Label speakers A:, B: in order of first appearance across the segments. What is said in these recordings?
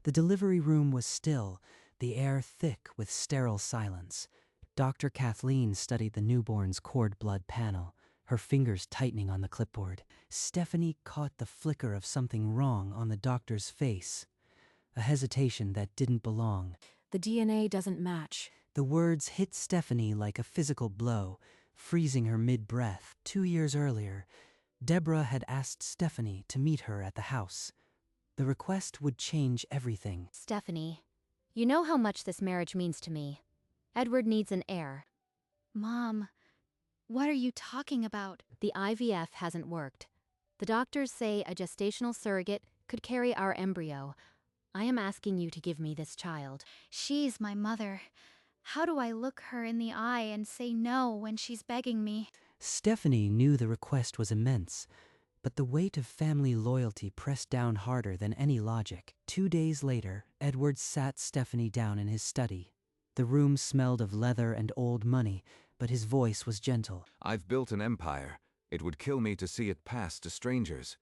A: The delivery room was still, the air thick with sterile silence. Dr. Kathleen studied the newborn's cord blood panel, her fingers tightening on the clipboard. Stephanie caught the flicker of something wrong on the doctor's face, a hesitation that didn't belong.
B: The DNA doesn't match.
A: The words hit Stephanie like a physical blow, freezing her mid-breath. 2 years earlier, Deborah had asked Stephanie to meet her at the house. The request would change everything.
C: Stephanie, you know how much this marriage means to me. Edward needs an heir.
D: Mom, what are you talking about?
C: The IVF hasn't worked. The doctors say a gestational surrogate could carry our embryo. I am asking you to give me this child.
D: She's my mother. How do I look her in the eye and say no when she's begging me?
A: Stephanie knew the request was immense, but the weight of family loyalty pressed down harder than any logic. 2 days later, Edward sat Stephanie down in his study. The room smelled of leather and old money, but his voice was gentle.
E: I've built an empire. It would kill me to see it pass to strangers.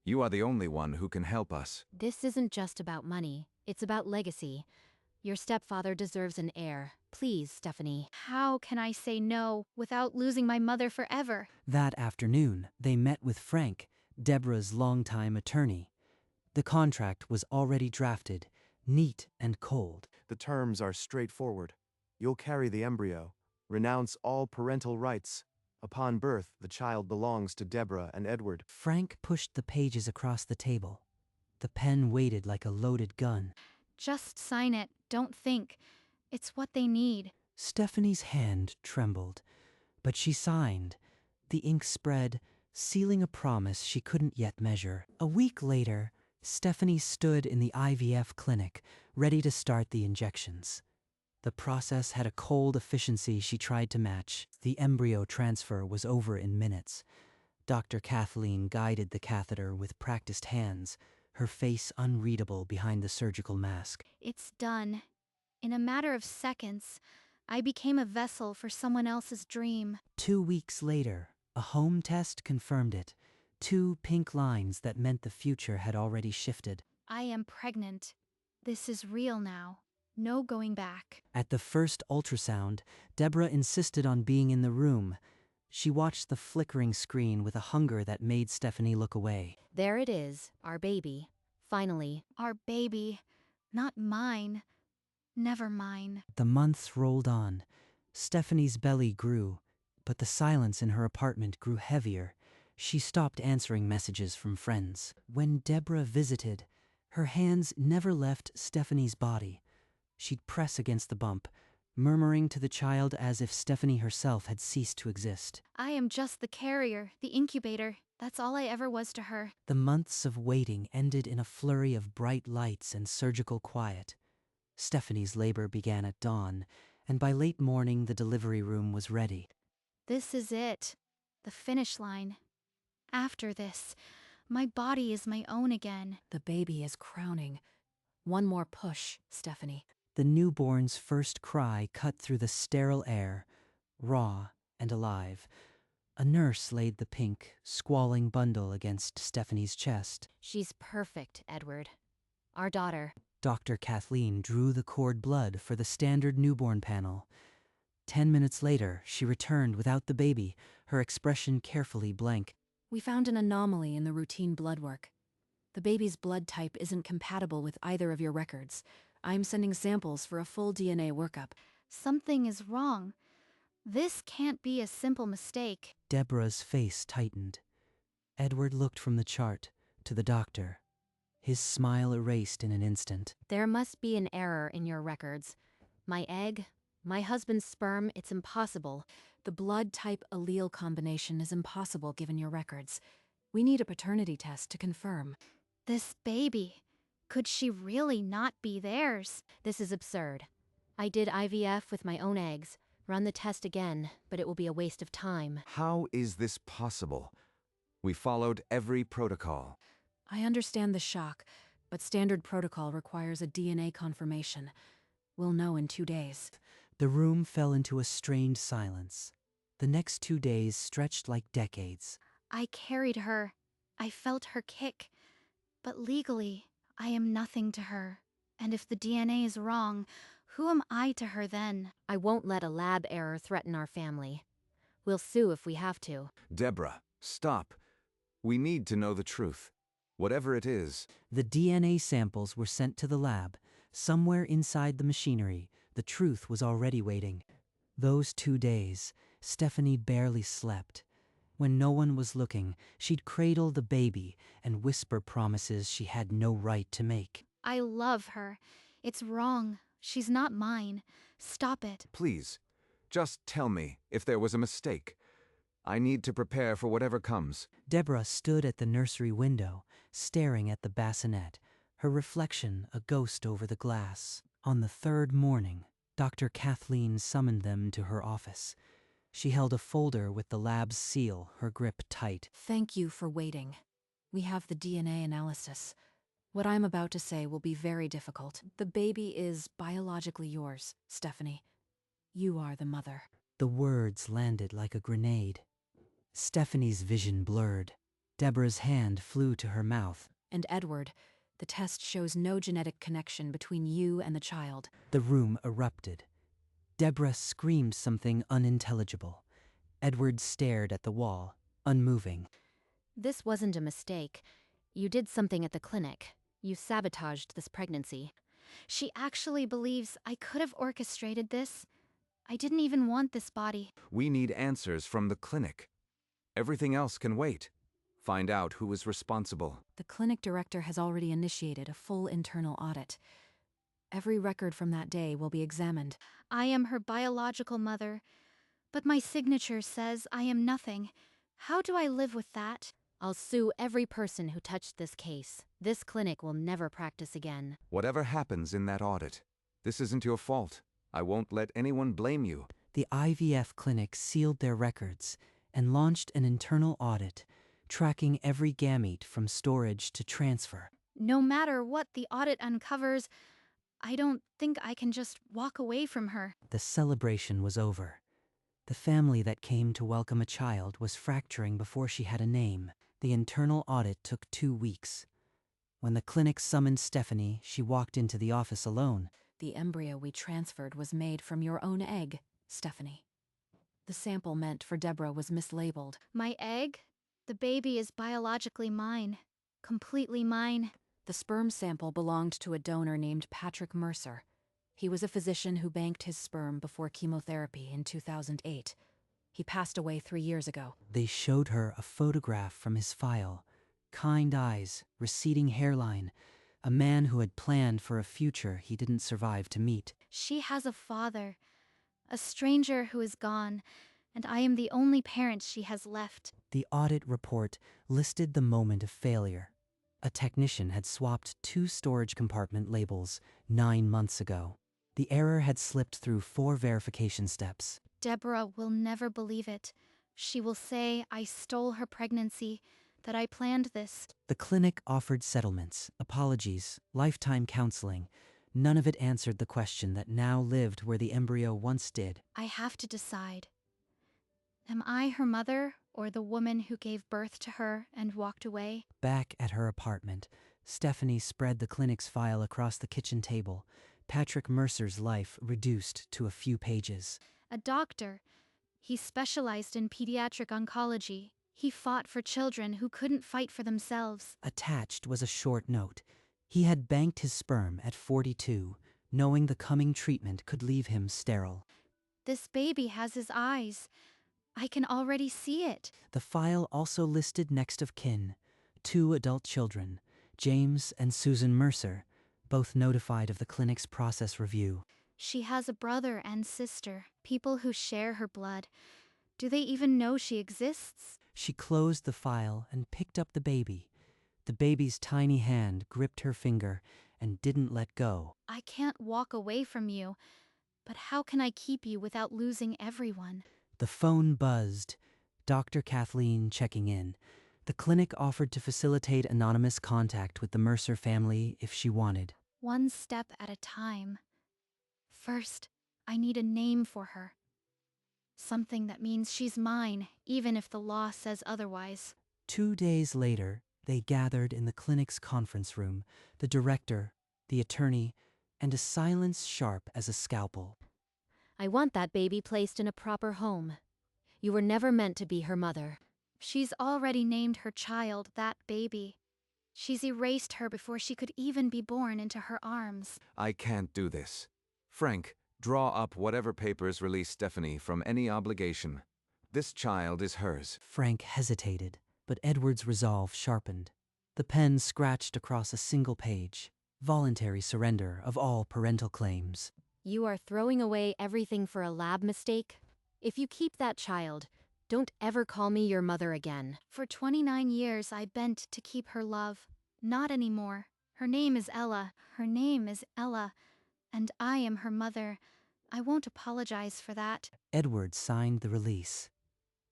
E: You are the only one who can help us.
C: This isn't just about money. It's about legacy. Your stepfather deserves an heir. Please, Stephanie.
D: How can I say no without losing my mother forever?
A: That afternoon, they met with Frank, Deborah's longtime attorney. The contract was already drafted, neat and cold.
F: The terms are straightforward. You'll carry the embryo, renounce all parental rights. Upon birth, the child belongs to Deborah and Edward.
A: Frank pushed the pages across the table. The pen weighted like a loaded gun.
D: Just sign it. Don't think. It's what they need.
A: Stephanie's hand trembled, but she signed. The ink spread, sealing a promise she couldn't yet measure. A week later, Stephanie stood in the IVF clinic, ready to start the injections. The process had a cold efficiency she tried to match. The embryo transfer was over in minutes. Dr. Kathleen guided the catheter with practiced hands, her face unreadable behind the surgical mask.
D: It's done. In a matter of seconds, I became a vessel for someone else's dream.
A: 2 weeks later, a home test confirmed it. 2 pink lines that meant the future had already shifted.
D: I am pregnant. This is real now. No going back.
A: At the first ultrasound, Deborah insisted on being in the room. She watched the flickering screen with a hunger that made Stephanie look away.
C: There it is, our baby. Finally.
D: Our baby. Not mine. Never mine.
A: The months rolled on. Stephanie's belly grew, but the silence in her apartment grew heavier. She stopped answering messages from friends. When Deborah visited, her hands never left Stephanie's body. She'd press against the bump, murmuring to the child as if Stephanie herself had ceased to exist.
D: I am just the carrier, the incubator. That's all I ever was to her.
A: The months of waiting ended in a flurry of bright lights and surgical quiet. Stephanie's labor began at dawn, and by late morning the delivery room was ready.
D: This is it. The finish line. After this, my body is my own again.
B: The baby is crowning. One more push, Stephanie.
A: The newborn's first cry cut through the sterile air, raw and alive. A nurse laid the pink, squalling bundle against Stephanie's chest.
C: She's perfect, Edward. Our daughter.
A: Dr. Kathleen drew the cord blood for the standard newborn panel. 10 minutes later, she returned without the baby, her expression carefully blank.
B: We found an anomaly in the routine blood work. The baby's blood type isn't compatible with either of your records. I'm sending samples for a full DNA workup.
D: Something is wrong. This can't be a simple mistake.
A: Deborah's face tightened. Edward looked from the chart to the doctor. His smile erased in an instant.
C: There must be an error in your records. My egg, my husband's sperm, it's impossible.
B: The blood type allele combination is impossible given your records. We need a paternity test to confirm.
D: This baby, could she really not be theirs?
C: This is absurd. I did IVF with my own eggs. Run the test again, but it will be a waste of time.
E: How is this possible? We followed every protocol.
B: I understand the shock, but standard protocol requires a DNA confirmation. We'll know in 2 days.
A: The room fell into a strained silence. The next 2 days stretched like decades.
D: I carried her. I felt her kick. But legally, I am nothing to her. And if the DNA is wrong, who am I to her then?
C: I won't let a lab error threaten our family. We'll sue if we have to.
E: Deborah, stop. We need to know the truth. Whatever it is.
A: The DNA samples were sent to the lab. Somewhere inside the machinery, the truth was already waiting. Those 2 days, Stephanie barely slept. When no one was looking, she'd cradle the baby and whisper promises she had no right to make.
D: I love her. It's wrong. She's not mine. Stop it.
E: Please, just tell me if there was a mistake. I need to prepare for whatever comes.
A: Deborah stood at the nursery window, staring at the bassinet, her reflection a ghost over the glass. On the 3rd morning, Dr. Kathleen summoned them to her office. She held a folder with the lab's seal, her grip tight.
B: Thank you for waiting. We have the DNA analysis. What I'm about to say will be very difficult. The baby is biologically yours, Stephanie. You are the mother.
A: The words landed like a grenade. Stephanie's vision blurred. Deborah's hand flew to her mouth.
B: And Edward, the test shows no genetic connection between you and the child.
A: The room erupted. Deborah screamed something unintelligible. Edward stared at the wall, unmoving.
C: This wasn't a mistake. You did something at the clinic. You sabotaged this pregnancy.
D: She actually believes I could have orchestrated this. I didn't even want this body.
E: We need answers from the clinic. Everything else can wait. Find out who is responsible.
B: The clinic director has already initiated a full internal audit. Every record from that day will be examined.
D: I am her biological mother, but my signature says I am nothing. How do I live with that?
C: I'll sue every person who touched this case. This clinic will never practice again.
E: Whatever happens in that audit, this isn't your fault. I won't let anyone blame you.
A: The IVF clinic sealed their records and launched an internal audit, tracking every gamete from storage to transfer.
D: No matter what the audit uncovers, I don't think I can just walk away from her.
A: The celebration was over. The family that came to welcome a child was fracturing before she had a name. The internal audit took 2 weeks. When the clinic summoned Stephanie, she walked into the office alone.
B: The embryo we transferred was made from your own egg, Stephanie. The sample meant for Deborah was mislabeled.
D: My egg? The baby is biologically mine. Completely mine.
B: The sperm sample belonged to a donor named Patrick Mercer. He was a physician who banked his sperm before chemotherapy in 2008. He passed away 3 years ago.
A: They showed her a photograph from his file. Kind eyes, receding hairline, a man who had planned for a future he didn't survive to meet.
D: She has a father, a stranger who is gone, and I am the only parent she has left.
A: The audit report listed the moment of failure. A technician had swapped 2 storage compartment labels 9 months ago. The error had slipped through 4 verification steps.
D: Deborah will never believe it. She will say I stole her pregnancy, that I planned this.
A: The clinic offered settlements, apologies, lifetime counseling. None of it answered the question that now lived where the embryo once did.
D: I have to decide. Am I her mother, or the woman who gave birth to her and walked away?
A: Back at her apartment, Stephanie spread the clinic's file across the kitchen table. Patrick Mercer's life reduced to a few pages.
D: A doctor. He specialized in pediatric oncology. He fought for children who couldn't fight for themselves.
A: Attached was a short note. He had banked his sperm at 42, knowing the coming treatment could leave him sterile.
D: This baby has his eyes. I can already see it.
A: The file also listed next of kin, 2 adult children, James and Susan Mercer, both notified of the clinic's process review.
D: She has a brother and sister, people who share her blood. Do they even know she exists?
A: She closed the file and picked up the baby. The baby's tiny hand gripped her finger and didn't let go.
D: I can't walk away from you, but how can I keep you without losing everyone?
A: The phone buzzed. Dr. Kathleen checking in. The clinic offered to facilitate anonymous contact with the Mercer family if she wanted.
D: One step at a time. First, I need a name for her. Something that means she's mine, even if the law says otherwise.
A: 2 days later, they gathered in the clinic's conference room. The director, the attorney, and a silence sharp as a scalpel.
C: I want that baby placed in a proper home. You were never meant to be her mother.
D: She's already named her child that baby. She's erased her before she could even be born into her arms.
E: I can't do this. Frank, draw up whatever papers release Stephanie from any obligation. This child is hers.
A: Frank hesitated, but Edward's resolve sharpened. The pen scratched across a single page. Voluntary surrender of all parental claims.
C: You are throwing away everything for a lab mistake? If you keep that child, don't ever call me your mother again.
D: For 29 years, I bent to keep her love. Not anymore. Her name is Ella. Her name is Ella. And I am her mother. I won't apologize for that.
A: Edward signed the release.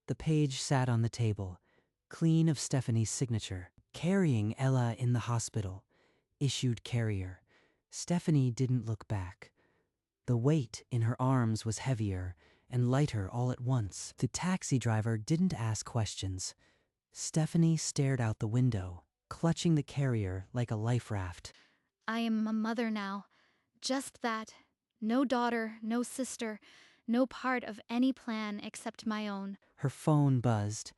A: The page sat on the table, clean of Stephanie's signature. Carrying Ella in the hospital. Issued carrier. Stephanie didn't look back. The weight in her arms was heavier and lighter all at once. The taxi driver didn't ask questions. Stephanie stared out the window, clutching the carrier like a life raft.
D: I am a mother now. Just that. No daughter, no sister, no part of any plan except my own.
A: Her phone buzzed.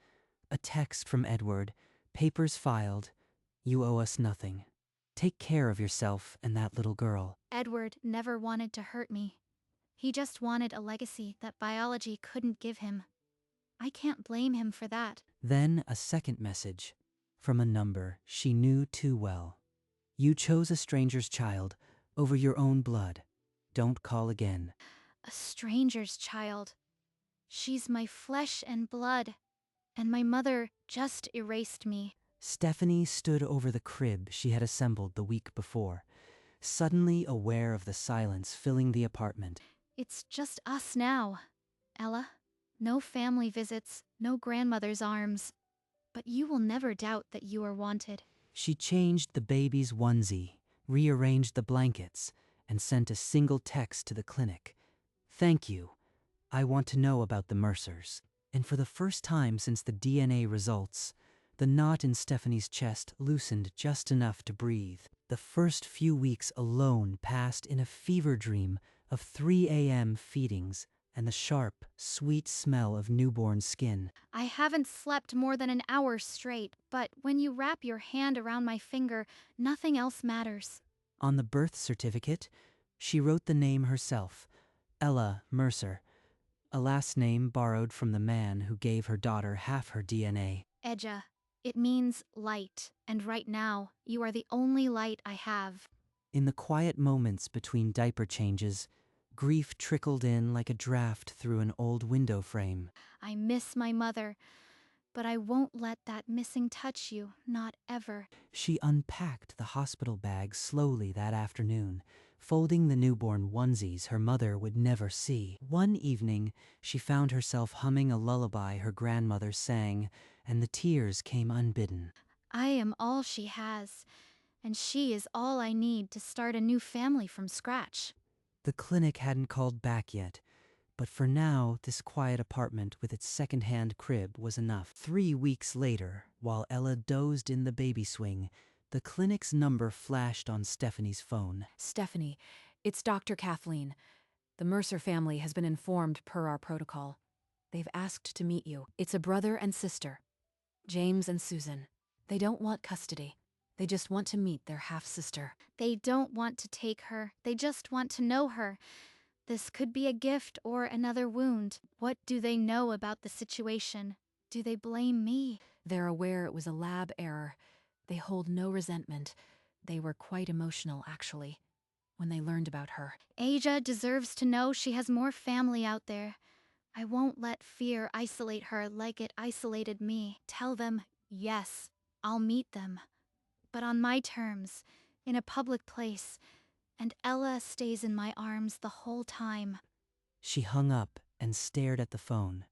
A: A text from Edward. Papers filed. You owe us nothing. Take care of yourself and that little girl.
D: Edward never wanted to hurt me. He just wanted a legacy that biology couldn't give him. I can't blame him for that.
A: Then a second message, from a number she knew too well. You chose a stranger's child over your own blood. Don't call again.
D: A stranger's child. She's my flesh and blood, and my mother just erased me.
A: Stephanie stood over the crib she had assembled the week before, suddenly aware of the silence filling the apartment.
D: It's just us now, Ella. No family visits, no grandmother's arms. But you will never doubt that you are wanted.
A: She changed the baby's onesie, rearranged the blankets, and sent a single text to the clinic. Thank you. I want to know about the Mercers. And for the first time since the DNA results, the knot in Stephanie's chest loosened just enough to breathe. The first few weeks alone passed in a fever dream of 3 a.m. feedings and the sharp, sweet smell of newborn skin.
D: I haven't slept more than an hour straight, but when you wrap your hand around my finger, nothing else matters.
A: On the birth certificate, she wrote the name herself, Ella Mercer, a last name borrowed from the man who gave her daughter half her DNA.
D: Eja. It means light, and right now, you are the only light I have.
A: In the quiet moments between diaper changes, grief trickled in like a draft through an old window frame.
D: I miss my mother, but I won't let that missing touch you, not ever.
A: She unpacked the hospital bag slowly that afternoon, folding the newborn onesies her mother would never see. One evening, she found herself humming a lullaby her grandmother sang, and the tears came unbidden.
D: I am all she has, and she is all I need to start a new family from scratch.
A: The clinic hadn't called back yet, but for now, this quiet apartment with its second-hand crib was enough. 3 weeks later, while Ella dozed in the baby swing, the clinic's number flashed on Stephanie's phone.
B: Stephanie, it's Dr. Kathleen. The Mercer family has been informed per our protocol. They've asked to meet you. It's a brother and sister, James and Susan. They don't want custody. They just want to meet their half-sister.
D: They don't want to take her. They just want to know her. This could be a gift or another wound. What do they know about the situation? Do they blame me?
B: They're aware it was a lab error. They hold no resentment. They were quite emotional, actually, when they learned about her.
D: Aja deserves to know she has more family out there. I won't let fear isolate her like it isolated me. Tell them, yes, I'll meet them. But on my terms, in a public place, and Ella stays in my arms the whole time.
A: She hung up and stared at the phone.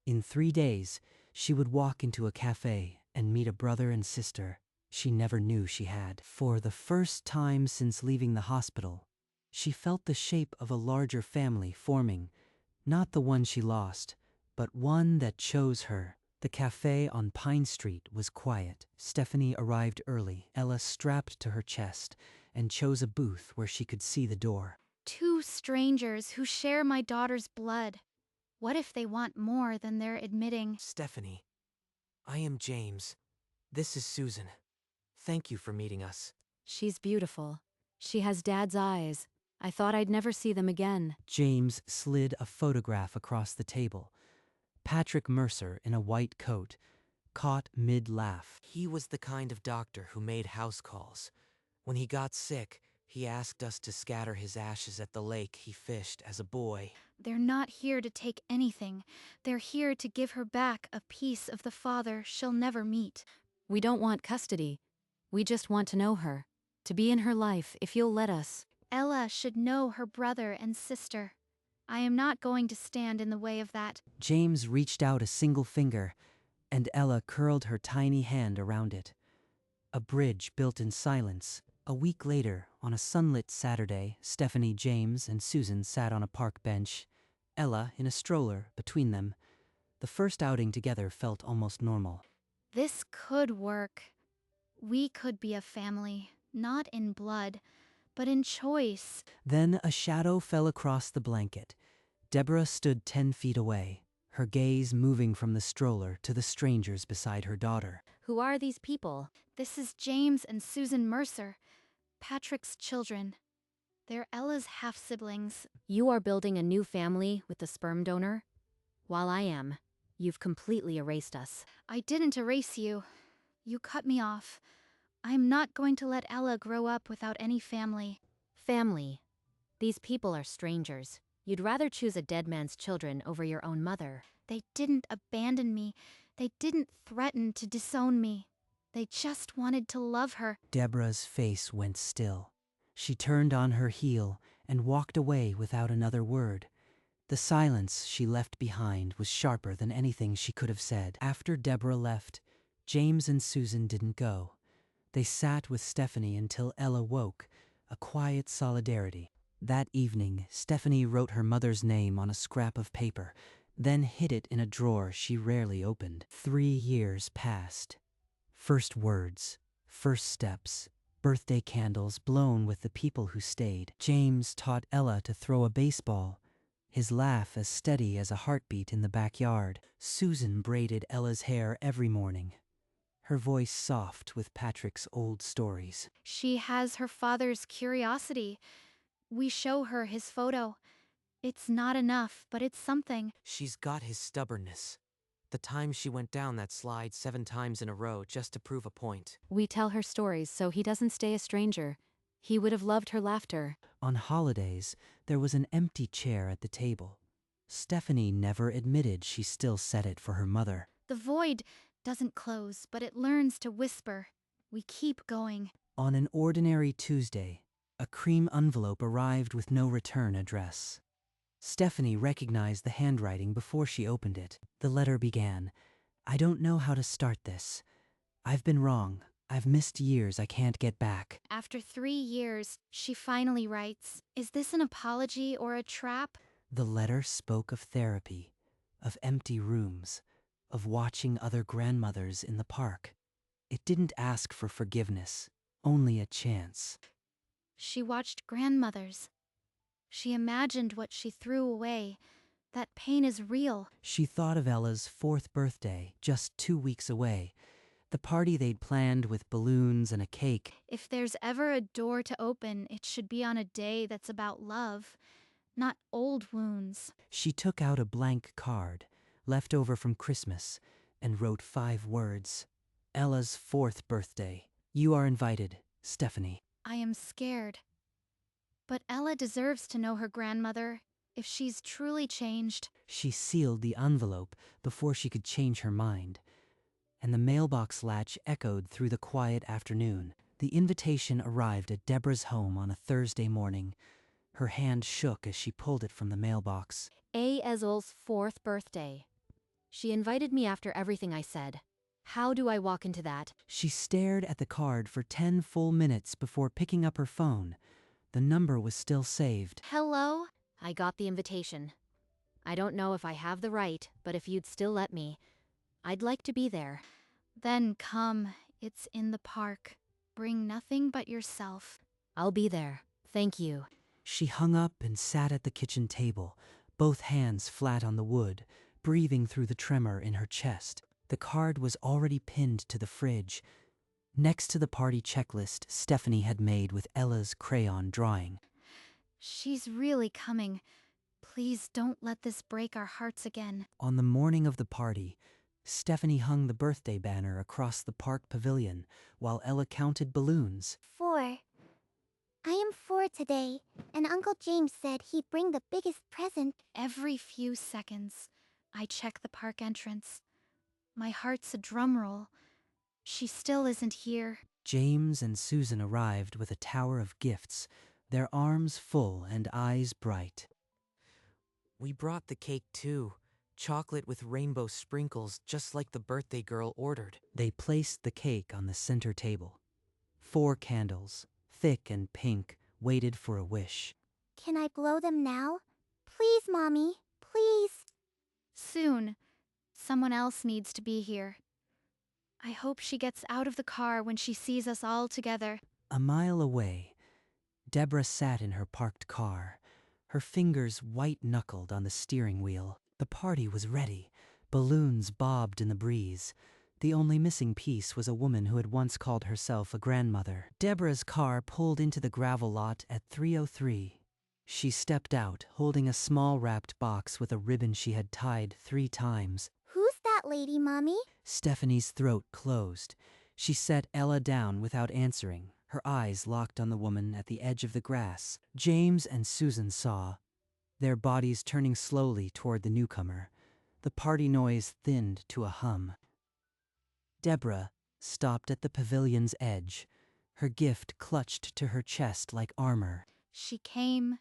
A: In 3 days, she would walk into a cafe and meet a brother and sister she never knew she had. For the first time since leaving the hospital, she felt the shape of a larger family forming, not the one she lost, but one that chose her. The cafe on Pine Street was quiet. Stephanie arrived early, Ella strapped to her chest, and chose a booth where she could see the door.
D: Two strangers who share my daughter's blood. What if they want more than they're admitting?
A: Stephanie, I am James. This is Susan. Thank you for meeting us.
B: She's beautiful. She has Dad's eyes. I thought I'd never see them again.
A: James slid a photograph across the table. Patrick Mercer in a white coat, caught mid-laugh. He was the kind of doctor who made house calls. When he got sick, he asked us to scatter his ashes at the lake he fished as a boy.
D: They're not here to take anything. They're here to give her back a piece of the father she'll never meet.
B: We don't want custody. We just want to know her. To be in her life, if you'll let us.
D: Ella should know her brother and sister. I am not going to stand in the way of that.
A: James reached out a single finger, and Ella curled her tiny hand around it. A bridge built in silence. A week later, on a sunlit Saturday, Stephanie, James, and Susan sat on a park bench, Ella in a stroller between them. The first outing together felt almost normal.
D: This could work. We could be a family, not in blood, but in choice.
A: Then a shadow fell across the blanket. Deborah stood 10 feet away, her gaze moving from the stroller to the strangers beside her daughter.
C: Who are these people?
D: This is James and Susan Mercer, Patrick's children. They're Ella's half-siblings.
C: You are building a new family with the sperm donor? While I am, you've completely erased us.
D: I didn't erase you. You cut me off. I'm not going to let Ella grow up without any family.
C: Family. These people are strangers. You'd rather choose a dead man's children over your own mother.
D: They didn't abandon me. They didn't threaten to disown me. They just wanted to love her.
A: Deborah's face went still. She turned on her heel and walked away without another word. The silence she left behind was sharper than anything she could have said. After Deborah left, James and Susan didn't go. They sat with Stephanie until Ella woke, a quiet solidarity. That evening, Stephanie wrote her mother's name on a scrap of paper, then hid it in a drawer she rarely opened. 3 years passed. First words, first steps, birthday candles blown with the people who stayed. James taught Ella to throw a baseball, his laugh as steady as a heartbeat in the backyard. Susan braided Ella's hair every morning, her voice soft with Patrick's old stories.
D: She has her father's curiosity. We show her his photo. It's not enough, but it's something.
A: She's got his stubbornness. The time she went down that slide 7 times in a row just to prove a point.
B: We tell her stories so he doesn't stay a stranger. He would have loved her laughter.
A: On holidays, there was an empty chair at the table. Stephanie never admitted she still set it for her mother.
D: The void doesn't close, but it learns to whisper. We keep going.
A: On an ordinary Tuesday, a cream envelope arrived with no return address. Stephanie recognized the handwriting before she opened it. The letter began, "I don't know how to start this. I've been wrong. I've missed years I can't get back."
D: After 3 years, she finally writes, "Is this an apology or a trap?"
A: The letter spoke of therapy, of empty rooms, of watching other grandmothers in the park. It didn't ask for forgiveness, only a chance.
D: She watched grandmothers. She imagined what she threw away. That pain is real.
A: She thought of Ella's 4th birthday, just 2 weeks away, the party they'd planned with balloons and a cake.
D: If there's ever a door to open, it should be on a day that's about love, not old wounds.
A: She took out a blank card, left over from Christmas, and wrote 5 words. Ella's 4th birthday. You are invited, Stephanie.
D: I am scared. But Ella deserves to know her grandmother, if she's truly changed.
A: She sealed the envelope before she could change her mind, and the mailbox latch echoed through the quiet afternoon. The invitation arrived at Deborah's home on a Thursday morning. Her hand shook as she pulled it from the mailbox.
C: A. Ezel's 4th birthday. She invited me after everything I said. How do I walk into that?
A: She stared at the card for 10 full minutes before picking up her phone. The number was still saved.
D: Hello?
C: I got the invitation. I don't know if I have the right, but if you'd still let me, I'd like to be there.
D: Then come. It's in the park. Bring nothing but yourself.
C: I'll be there. Thank you.
A: She hung up and sat at the kitchen table, both hands flat on the wood, breathing through the tremor in her chest. The card was already pinned to the fridge, next to the party checklist Stephanie had made with Ella's crayon drawing.
D: She's really coming. Please don't let this break our hearts again.
A: On the morning of the party, Stephanie hung the birthday banner across the park pavilion while Ella counted balloons.
G: 4. I am 4 today, and Uncle James said he'd bring the biggest present.
D: Every few seconds, I check the park entrance. My heart's a drum roll. She still isn't here.
A: James and Susan arrived with a tower of gifts, their arms full and eyes bright.
H: We brought the cake too. Chocolate with rainbow sprinkles, just like the birthday girl ordered.
A: They placed the cake on the center table. 4 candles, thick and pink, waited for a wish.
G: Can I blow them now? Please, Mommy, please.
D: Soon. Someone else needs to be here. I hope she gets out of the car when she sees us all together.
A: A mile away, Deborah sat in her parked car, her fingers white-knuckled on the steering wheel. The party was ready. Balloons bobbed in the breeze. The only missing piece was a woman who had once called herself a grandmother. Deborah's car pulled into the gravel lot at 3:03. She stepped out, holding a small wrapped box with a ribbon she had tied 3 times.
G: Who's that lady, Mommy?
A: Stephanie's throat closed. She set Ella down without answering, her eyes locked on the woman at the edge of the grass. James and Susan saw, their bodies turning slowly toward the newcomer. The party noise thinned to a hum. Deborah stopped at the pavilion's edge, her gift clutched to her chest like armor.
D: She came.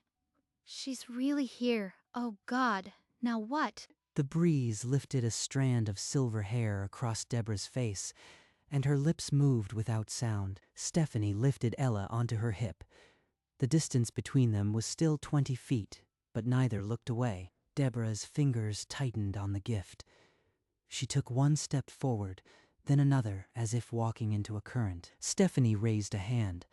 D: She's really here. Oh God, now what?
A: The breeze lifted a strand of silver hair across Deborah's face, and her lips moved without sound. Stephanie lifted Ella onto her hip. The distance between them was still 20 feet, but neither looked away. Deborah's fingers tightened on the gift. She took 1 step forward, then another, as if walking into a current. Stephanie raised a hand,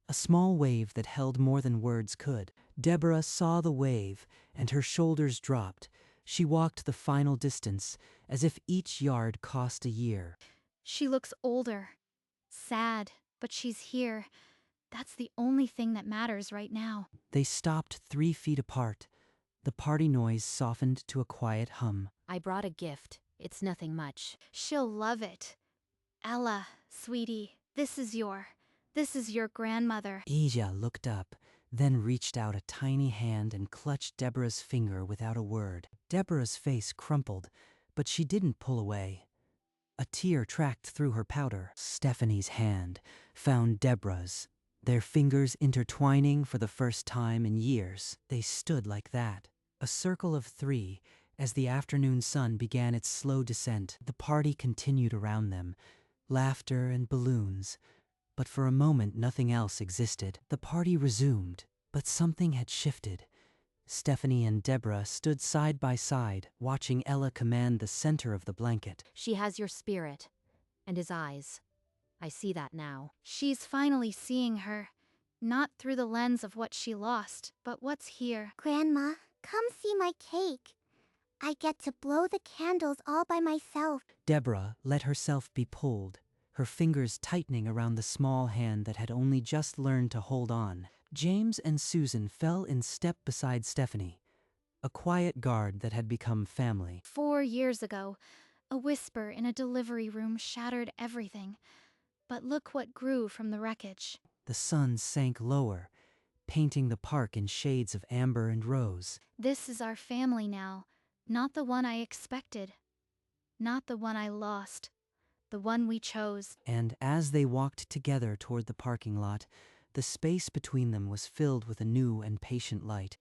A: a small wave that held more than words could. Deborah saw the wave, and her shoulders dropped. She walked the final distance, as if each yard cost a year.
D: She looks older. Sad, but she's here. That's the only thing that matters right now.
A: They stopped 3 feet apart. The party noise softened to a quiet hum.
C: I brought a gift. It's nothing much.
D: She'll love it. Ella, sweetie, this is your grandmother.
A: Ija looked up, then reached out a tiny hand and clutched Deborah's finger without a word. Deborah's face crumpled, but she didn't pull away. A tear tracked through her powder. Stephanie's hand found Deborah's, their fingers intertwining for the first time in years. They stood like that, a circle of 3, as the afternoon sun began its slow descent. The party continued around them, laughter and balloons. But for a moment nothing else existed. The party resumed, but something had shifted. Stephanie and Deborah stood side by side, watching Ella command the center of the blanket.
C: She has your spirit. And his eyes. I see that now.
D: She's finally seeing her. Not through the lens of what she lost, but what's here.
G: Grandma, come see my cake. I get to blow the candles all by myself.
A: Deborah let herself be pulled, her fingers tightening around the small hand that had only just learned to hold on. James and Susan fell in step beside Stephanie, a quiet guard that had become family.
D: 4 years ago, a whisper in a delivery room shattered everything. But look what grew from the wreckage.
A: The sun sank lower, painting the park in shades of amber and rose.
D: This is our family now, not the one I expected. Not the one I lost. The one we chose.
A: And as they walked together toward the parking lot, the space between them was filled with a new and patient light.